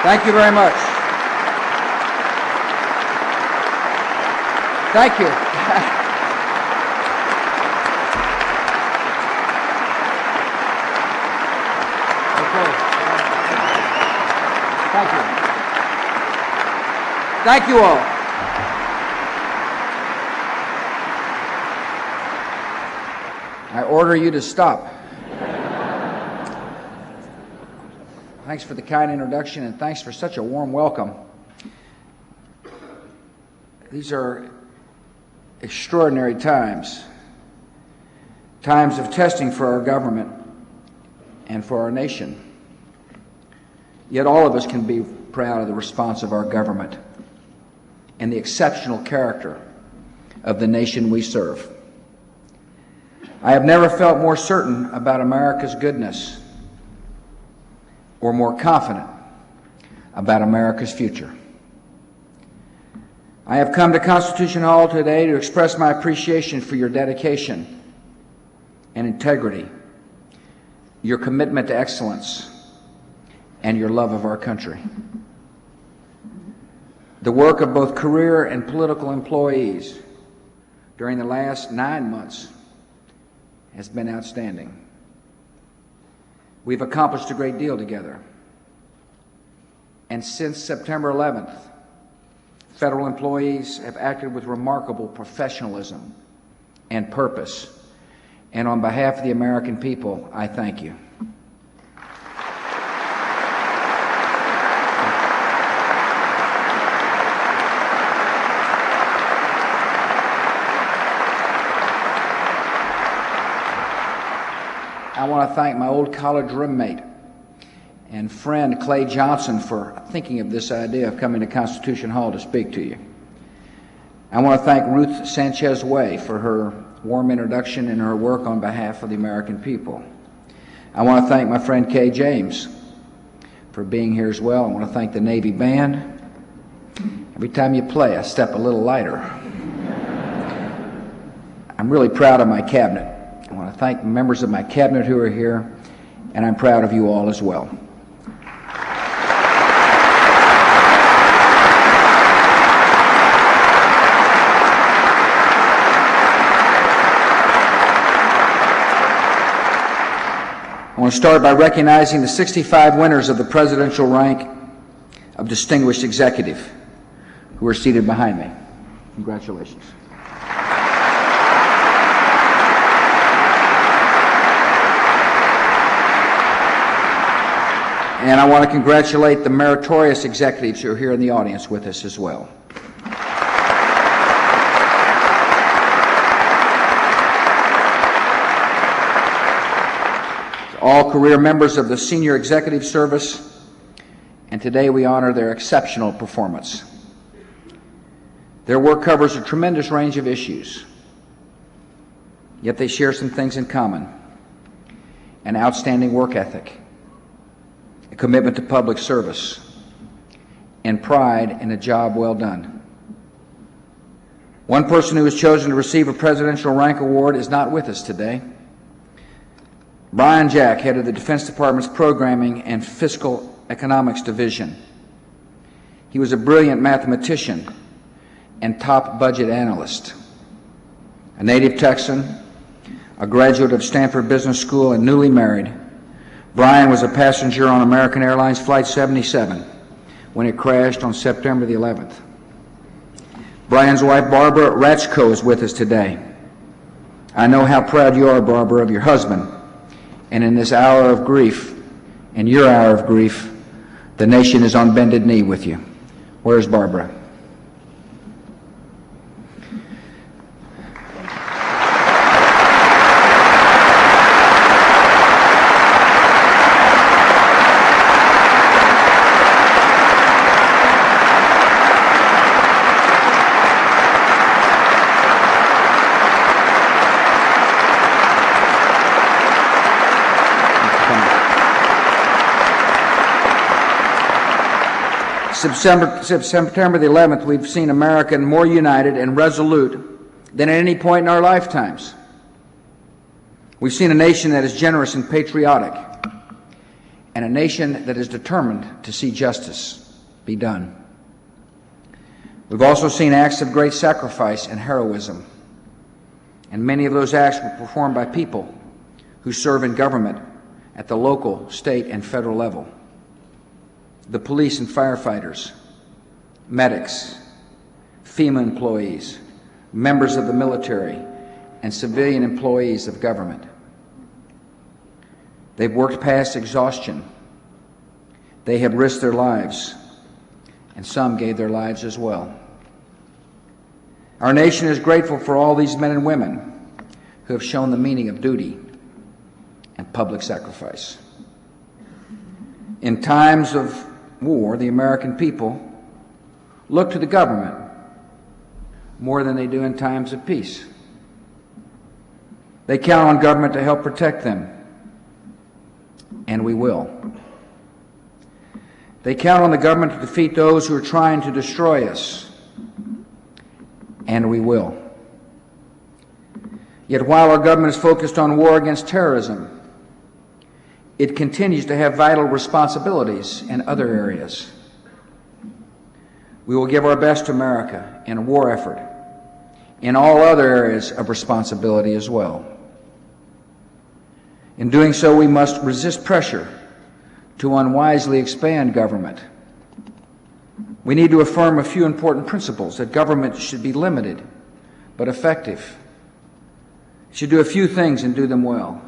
Thank you very much. Thank you. Okay. Thank you. Thank you all. I order you to stop. Thanks for the kind introduction, and thanks for such a warm welcome. These are extraordinary times, times of testing for our government and for our nation. Yet all of us can be proud of the response of our government and the exceptional character of the nation we serve. I have never felt more certain about America's goodness or more confident about America's future. I have come to Constitution Hall today to express my appreciation for your dedication and integrity, your commitment to excellence, and your love of our country. The work of both career and political employees during the last 9 months has been outstanding. We've accomplished a great deal together. And since September 11th, federal employees have acted with remarkable professionalism and purpose. And on behalf of the American people, I thank you. I want to thank my old college roommate and friend Clay Johnson for thinking of this idea of coming to Constitution Hall to speak to you. I want to thank Ruth Sanchez Way for her warm introduction and her work on behalf of the American people. I want to thank my friend Kay James for being here as well. I want to thank the Navy Band. Every time you play, I step a little lighter. I'm really proud of my cabinet. I want to thank members of my cabinet who are here, and I'm proud of you all as well. I want to start by recognizing the 65 winners of the presidential rank of Distinguished Executive who are seated behind me. Congratulations. And I want to congratulate the meritorious executives who are here in the audience with us as well. All career members of the Senior Executive Service, and today we honor their exceptional performance. Their work covers a tremendous range of issues, yet they share some things in common: an outstanding work ethic, a commitment to public service, and pride in a job well done. One person who was chosen to receive a Presidential Rank Award is not with us today. Brian Jack, head of the Defense Department's Programming and Fiscal Economics Division. He was a brilliant mathematician and top budget analyst. A native Texan, a graduate of Stanford Business School, and newly married, Brian was a passenger on American Airlines Flight 77 when it crashed on September the 11th. Brian's wife, Barbara Ratchko, is with us today. I know how proud you are, Barbara, of your husband. And in this hour of grief, in your hour of grief, the nation is on bended knee with you. Where's Barbara? September the 11th, we've seen America more united and resolute than at any point in our lifetimes. We've seen a nation that is generous and patriotic, and a nation that is determined to see justice be done. We've also seen acts of great sacrifice and heroism, and many of those acts were performed by people who serve in government at the local, state, and federal level. The police and firefighters, medics, FEMA employees, members of the military, and civilian employees of government. They've worked past exhaustion. They have risked their lives, and some gave their lives as well. Our nation is grateful for all these men and women who have shown the meaning of duty and public sacrifice. In times of war, the American people look to the government more than they do in times of peace. They count on government to help protect them, and we will. They count on the government to defeat those who are trying to destroy us, and we will. Yet while our government is focused on war against terrorism, it continues to have vital responsibilities in other areas. We will give our best to America in a war effort, in all other areas of responsibility as well. In doing so, we must resist pressure to unwisely expand government. We need to affirm a few important principles: that government should be limited but effective. It should do a few things and do them well.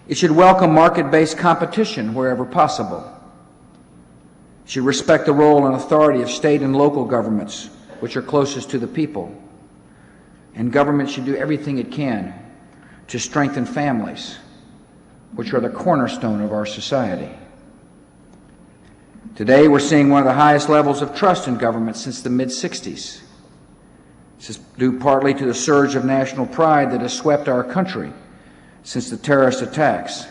It should welcome market-based competition wherever possible. It should respect the role and authority of state and local governments, which are closest to the people. And government should do everything it can to strengthen families, which are the cornerstone of our society. Today, we're seeing one of the highest levels of trust in government since the mid-'60s. This is due partly to the surge of national pride that has swept our country since the terrorist attacks.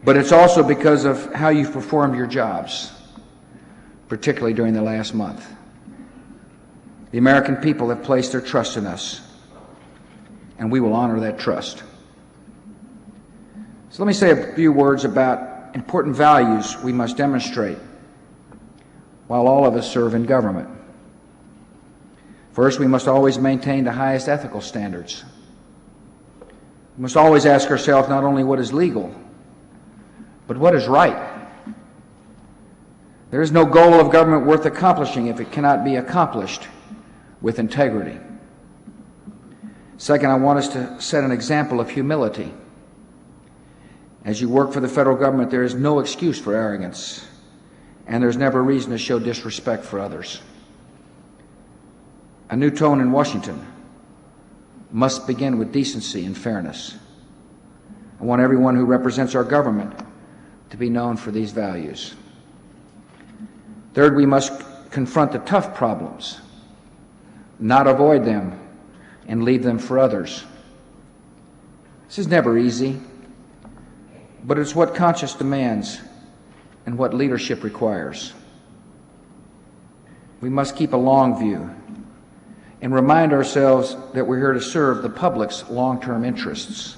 But it's also because of how you've performed your jobs, particularly during the last month. The American people have placed their trust in us, and we will honor that trust. So let me say a few words about important values we must demonstrate while all of us serve in government. First, we must always maintain the highest ethical standards. We must always ask ourselves not only what is legal, but what is right. There is no goal of government worth accomplishing if it cannot be accomplished with integrity. Second, I want us to set an example of humility. As you work for the federal government, there is no excuse for arrogance, and there's never reason to show disrespect for others. A new tone in Washington must begin with decency and fairness. I want everyone who represents our government to be known for these values. Third, we must confront the tough problems, not avoid them and leave them for others. This is never easy, but it's what conscience demands and what leadership requires. We must keep a long view and remind ourselves that we're here to serve the public's long-term interests.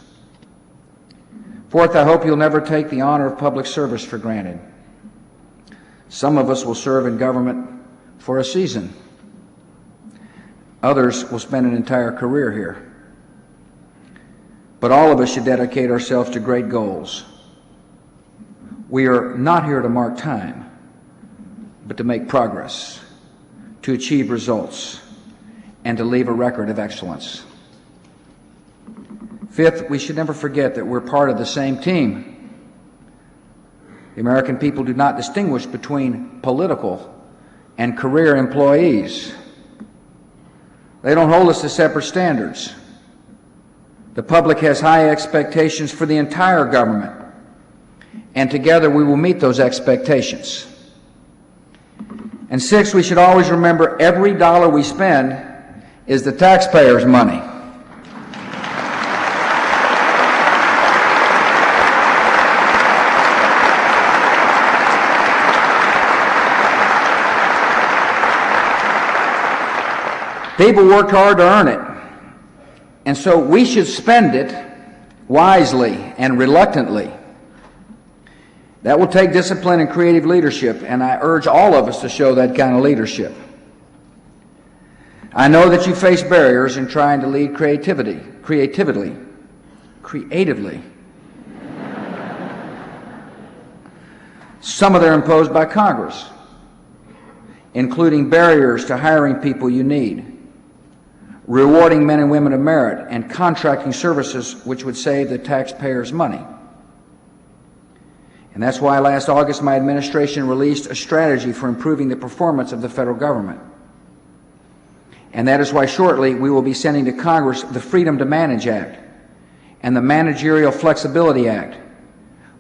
Fourth, I hope you'll never take the honor of public service for granted. Some of us will serve in government for a season. Others will spend an entire career here. But all of us should dedicate ourselves to great goals. We are not here to mark time, but to make progress, to achieve results, and to leave a record of excellence. Fifth, we should never forget that we're part of the same team. The American people do not distinguish between political and career employees. They don't hold us to separate standards. The public has high expectations for the entire government, and together we will meet those expectations. And sixth, we should always remember every dollar we spend is the taxpayers' money. People worked hard to earn it, and so we should spend it wisely and reluctantly. That will take discipline and creative leadership, and I urge all of us to show that kind of leadership. I know that you face barriers in trying to lead creatively. Some of them are imposed by Congress, including barriers to hiring people you need, rewarding men and women of merit, and contracting services which would save the taxpayers money. And that's why last August my administration released a strategy for improving the performance of the federal government. And that is why shortly we will be sending to Congress the Freedom to Manage Act and the Managerial Flexibility Act,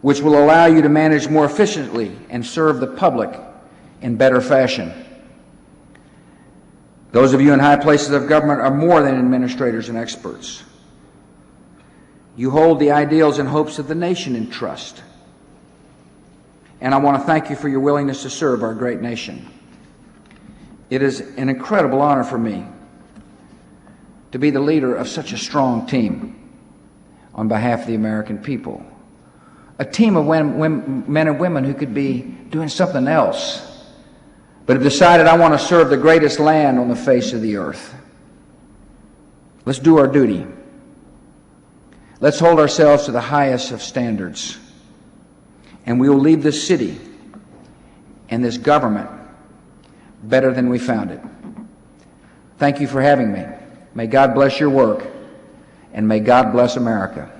which will allow you to manage more efficiently and serve the public in better fashion. Those of you in high places of government are more than administrators and experts. You hold the ideals and hopes of the nation in trust. And I want to thank you for your willingness to serve our great nation. It is an incredible honor for me to be the leader of such a strong team on behalf of the American people. A team of men and women who could be doing something else, but have decided, I want to serve the greatest land on the face of the earth. Let's do our duty. Let's hold ourselves to the highest of standards. And we will leave this city and this government better than we found it. Thank you for having me. May God bless your work, and may God bless America.